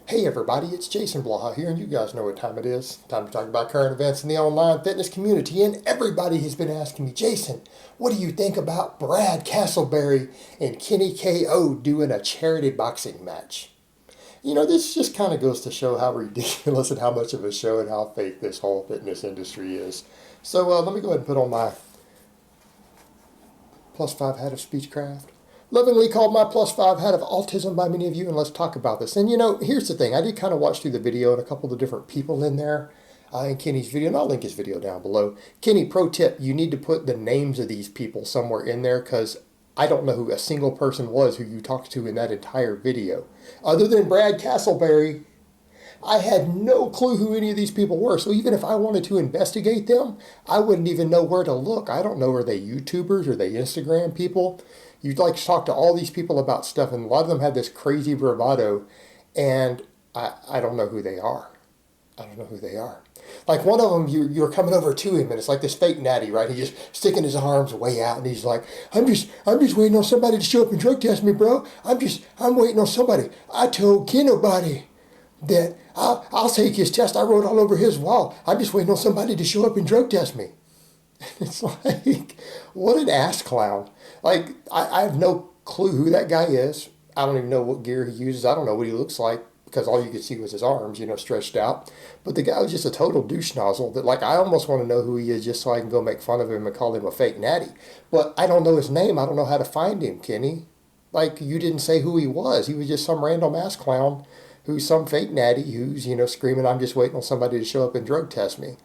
Hey everybody, it's Jason Blaha here, and you guys know what time it is. Time to talk about current events in the online fitness community, and everybody has been asking me, Jason, what do you think about Brad Castleberry and Kenny KO doing a charity boxing match? This just kind of goes to show how ridiculous and how much of a show and how fake this whole fitness industry is. So let me go ahead and put on my +5 hat of speechcraft. Lovingly called my +5 hat of autism by many of you, and let's talk about this. And here's the thing. I did kind of watch through the video and a couple of the different people in there in Kenny's video, and I'll link his video down below. Kenny, pro tip, you need to put the names of these people somewhere in there because I don't know who a single person was who you talked to in that entire video. Other than Brad Castleberry, I had no clue who any of these people were. So even if I wanted to investigate them, I wouldn't even know where to look. I don't know, are they YouTubers? Are they Instagram people? You'd like to talk to all these people about stuff, and a lot of them have this crazy bravado, and I don't know who they are. I don't know who they are. Like one of them, you're coming over to him, and it's like this fake natty, right? He's just sticking his arms way out, and he's like, I'm just waiting on somebody to show up and drug test me, bro. I'm waiting on somebody. I told nobody that I'll take his test. I wrote all over his wall. I'm just waiting on somebody to show up and drug test me. It's like, what an ass clown. Like, I have no clue who that guy is. I don't even know what gear he uses. I don't know what he looks like because all you could see was his arms, stretched out. But the guy was just a total douche nozzle that, like, I almost want to know who he is just so I can go make fun of him and call him a fake natty. But I don't know his name. I don't know how to find him, Kenny. Like, you didn't say who he was. He was just some random ass clown who's some fake natty who's, screaming, I'm just waiting on somebody to show up and drug test me.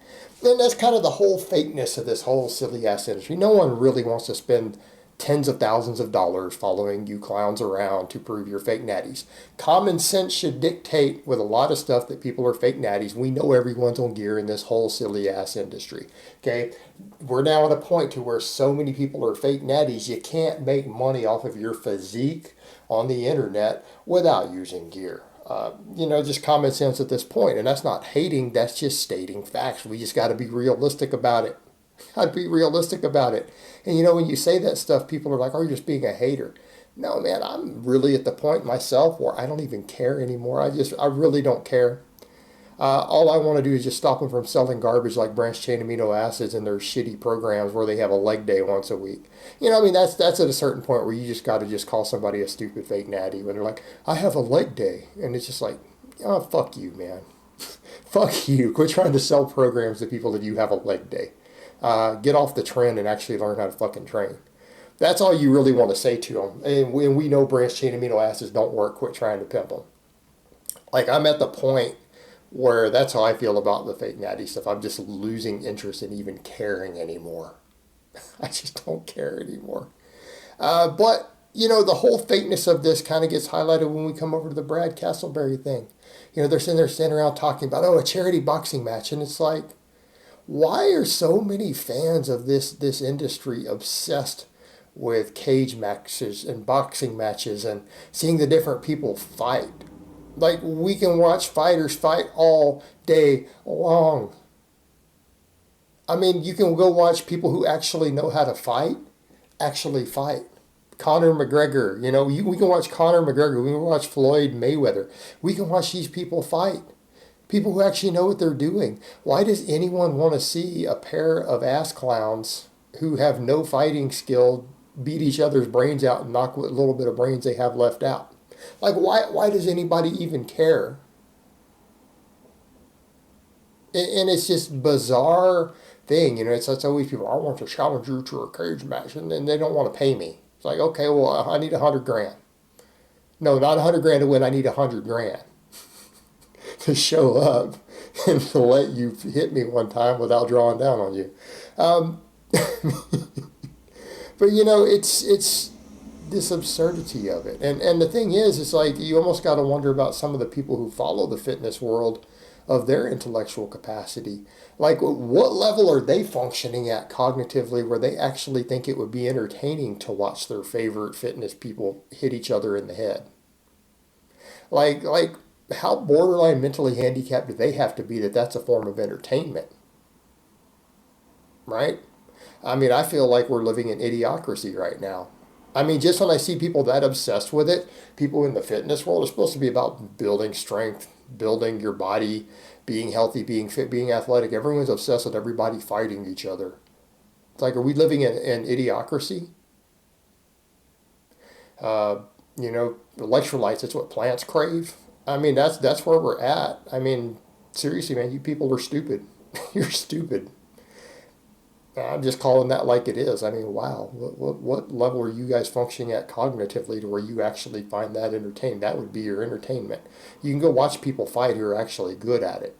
And that's kind of the whole fakeness of this whole silly ass industry. No one really wants to spend tens of thousands of dollars following you clowns around to prove you're fake natties. Common sense should dictate with a lot of stuff that people are fake natties. We know everyone's on gear in this whole silly ass industry. Okay, we're now at a point to where so many people are fake natties, you can't make money off of your physique on the internet without using gear. Just common sense at this point. And that's not hating, that's just stating facts. We just got to be realistic about it. Got to be realistic about it. And when you say that stuff, people are like, oh, you're just being a hater. No, man, I'm really at the point myself where I don't even care anymore. I really don't care. All I want to do is just stop them from selling garbage like branched chain amino acids and their shitty programs where they have a leg day once a week. That's at a certain point where you just got to just call somebody a stupid fake natty when they're like, I have a leg day. And it's just like, oh, fuck you, man. Fuck you. Quit trying to sell programs to people that you have a leg day. Get off the trend and actually learn how to fucking train. That's all you really want to say to them. And we know branched chain amino acids don't work. Quit trying to pimp them. Like, I'm at the point where that's how I feel about the fake natty stuff. I'm just losing interest in even caring anymore. I just don't care anymore. But the whole fakeness of this kind of gets highlighted when we come over to the Brad Castleberry thing. They're sitting there standing around talking about, a charity boxing match. And it's like, why are so many fans of this industry obsessed with cage matches and boxing matches and seeing the different people fight? Like, we can watch fighters fight all day long. I mean, you can go watch people who actually know how to fight, actually fight. Conor McGregor, we can watch Conor McGregor. We can watch Floyd Mayweather. We can watch these people fight. People who actually know what they're doing. Why does anyone want to see a pair of ass clowns who have no fighting skill beat each other's brains out and knock what little bit of brains they have left out? Like, why does anybody even care? And it's just bizarre thing, it's always people, I want to challenge you to a cage match, and then they don't want to pay me. It's like, okay, well, I need 100 grand. No, not 100 grand to win, I need 100 grand to show up and to let you hit me one time without drawing down on you. But it's this absurdity of it. And the thing is, it's like you almost got to wonder about some of the people who follow the fitness world of their intellectual capacity. Like, what level are they functioning at cognitively where they actually think it would be entertaining to watch their favorite fitness people hit each other in the head? Like how borderline mentally handicapped do they have to be that that's a form of entertainment? Right? I mean, I feel like we're living in idiocracy right now. I mean, just when I see people that obsessed with it, people in the fitness world are supposed to be about building strength, building your body, being healthy, being fit, being athletic. Everyone's obsessed with everybody fighting each other. It's like, are we living in idiocracy? Uh, electrolytes, it's what plants crave. I mean, that's where we're at. I mean, seriously, man, you people are stupid. You're stupid. I'm just calling that like it is. I mean, wow, what level are you guys functioning at cognitively to where you actually find that entertaining? That would be your entertainment. You can go watch people fight who are actually good at it,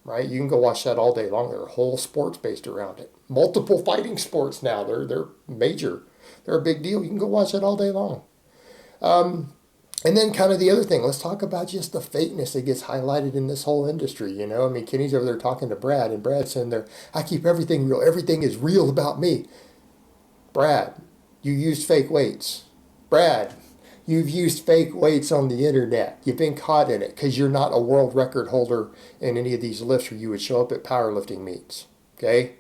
right? You can go watch that all day long. There are whole sports based around it. Multiple fighting sports now. They're major. They're a big deal. You can go watch that all day long. And then kind of the other thing, let's talk about just the fakeness that gets highlighted in this whole industry, you know? I mean, Kenny's over there talking to Brad, and Brad's saying there, I keep everything real. Everything is real about me. Brad, you used fake weights. Brad, you've used fake weights on the internet. You've been caught in it because you're not a world record holder in any of these lifts where you would show up at powerlifting meets, okay?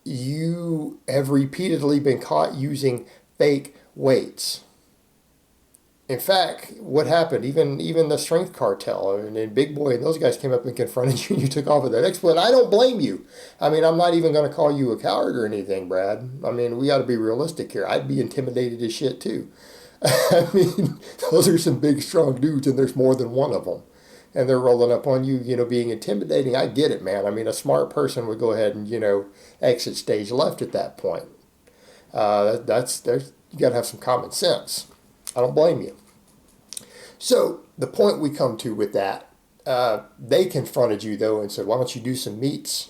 You have repeatedly been caught using fake weights. In fact, what happened, even the strength cartel and Big Boy and those guys came up and confronted you and you took off with that exploit. I don't blame you. I mean, I'm not even going to call you a coward or anything, Brad. I mean, we got to be realistic here. I'd be intimidated as shit too. I mean, those are some big, strong dudes and there's more than one of them. And they're rolling up on you, being intimidating. I get it, man. I mean, a smart person would go ahead and, exit stage left at that point. You got to have some common sense. I don't blame you. So the point we come to with that, they confronted you though and said, why don't you do some meets,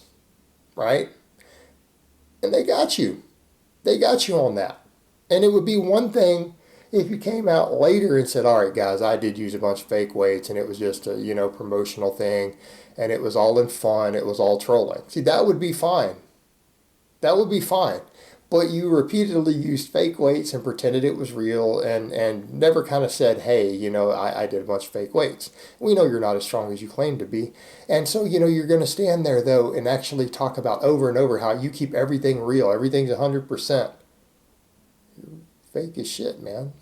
right? And they got you. They got you on that. And it would be one thing if you came out later and said, all right, guys, I did use a bunch of fake weights and it was just a, promotional thing and it was all in fun. It was all trolling. See, that would be fine. That would be fine. But you repeatedly used fake weights and pretended it was real and never kind of said, hey, I did a bunch of fake weights. We know you're not as strong as you claim to be. And so, you're going to stand there, though, and actually talk about over and over how you keep everything real. Everything's 100%. You're fake as shit, man.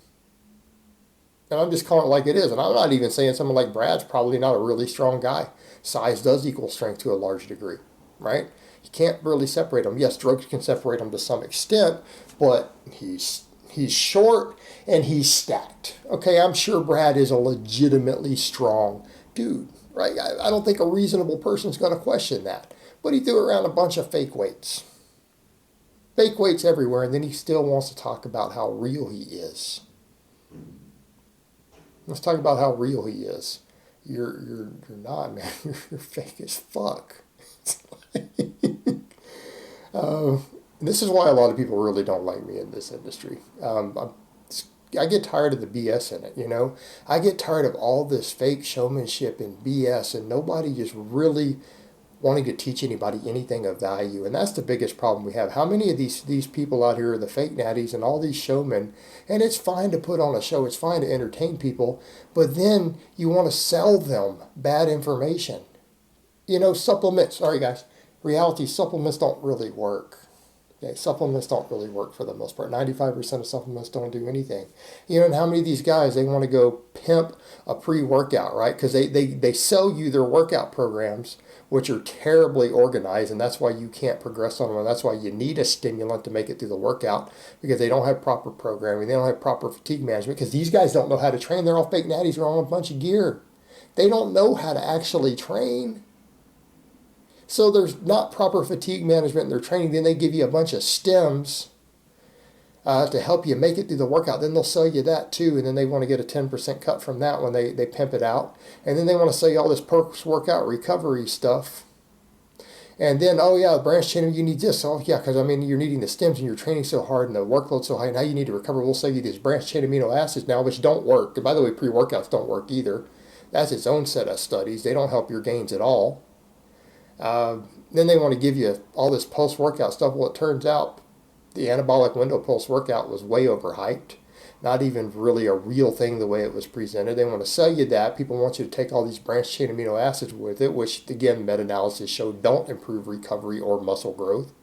And I'm just calling it like it is. And I'm not even saying someone like Brad's probably not a really strong guy. Size does equal strength to a large degree, right? You can't really separate them. Yes, drugs can separate them to some extent, but he's short and he's stacked. Okay, I'm sure Brad is a legitimately strong dude, right? I don't think a reasonable person's going to question that. But he threw around a bunch of fake weights. Fake weights everywhere, and then he still wants to talk about how real he is. Let's talk about how real he is. You're not, man. You're fake as fuck. This is why a lot of people really don't like me in this industry. I get tired of the BS in it, I get tired of all this fake showmanship and BS and nobody just really wanting to teach anybody anything of value. And that's the biggest problem we have. How many of these people out here are the fake natties and all these showmen? And it's fine to put on a show. It's fine to entertain people. But then you want to sell them bad information. Supplements. Sorry, guys. Reality supplements don't really work. Okay, supplements don't really work for the most part. 95% of supplements don't do anything. And how many of these guys, they want to go pimp a pre-workout, right? Because they sell you their workout programs, which are terribly organized, and that's why you can't progress on them. And that's why you need a stimulant to make it through the workout, because they don't have proper programming. They don't have proper fatigue management, because these guys don't know how to train. They're all fake natties. They're on a bunch of gear. They don't know how to actually train. So there's not proper fatigue management in their training. Then they give you a bunch of stems to help you make it through the workout. Then they'll sell you that too. And then they want to get a 10% cut from that when they pimp it out. And then they want to sell you all this post-workout recovery stuff. And then, oh yeah, branch chain, you need this. Oh yeah, because you're needing the stems and you're training so hard and the workload's so high. And now you need to recover. We'll sell you these branch chain amino acids now, which don't work. And by the way, pre-workouts don't work either. That's its own set of studies. They don't help your gains at all. Then they want to give you all this post-workout stuff. Well, it turns out the anabolic window post-workout was way overhyped. Not even really a real thing the way it was presented. They want to sell you that. People want you to take all these branched chain amino acids with it, which, again, meta-analysis showed don't improve recovery or muscle growth.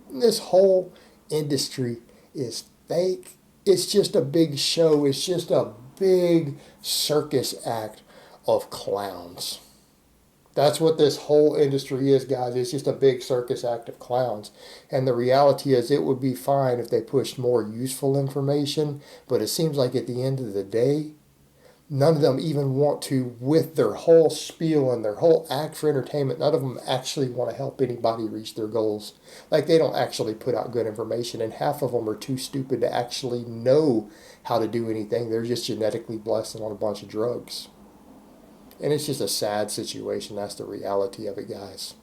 And this whole industry is fake. It's just a big show. It's just a big circus act of clowns. That's what this whole industry is, guys. It's just a big circus act of clowns. And the reality is it would be fine if they pushed more useful information, but it seems like at the end of the day, none of them even want to, with their whole spiel and their whole act for entertainment, none of them actually want to help anybody reach their goals. Like, they don't actually put out good information, and half of them are too stupid to actually know how to do anything. They're just genetically blessed and on a bunch of drugs. And it's just a sad situation. That's the reality of it, guys.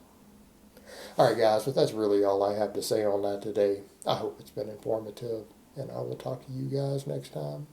All right, guys, but that's really all I have to say on that today. I hope it's been informative, and I will talk to you guys next time.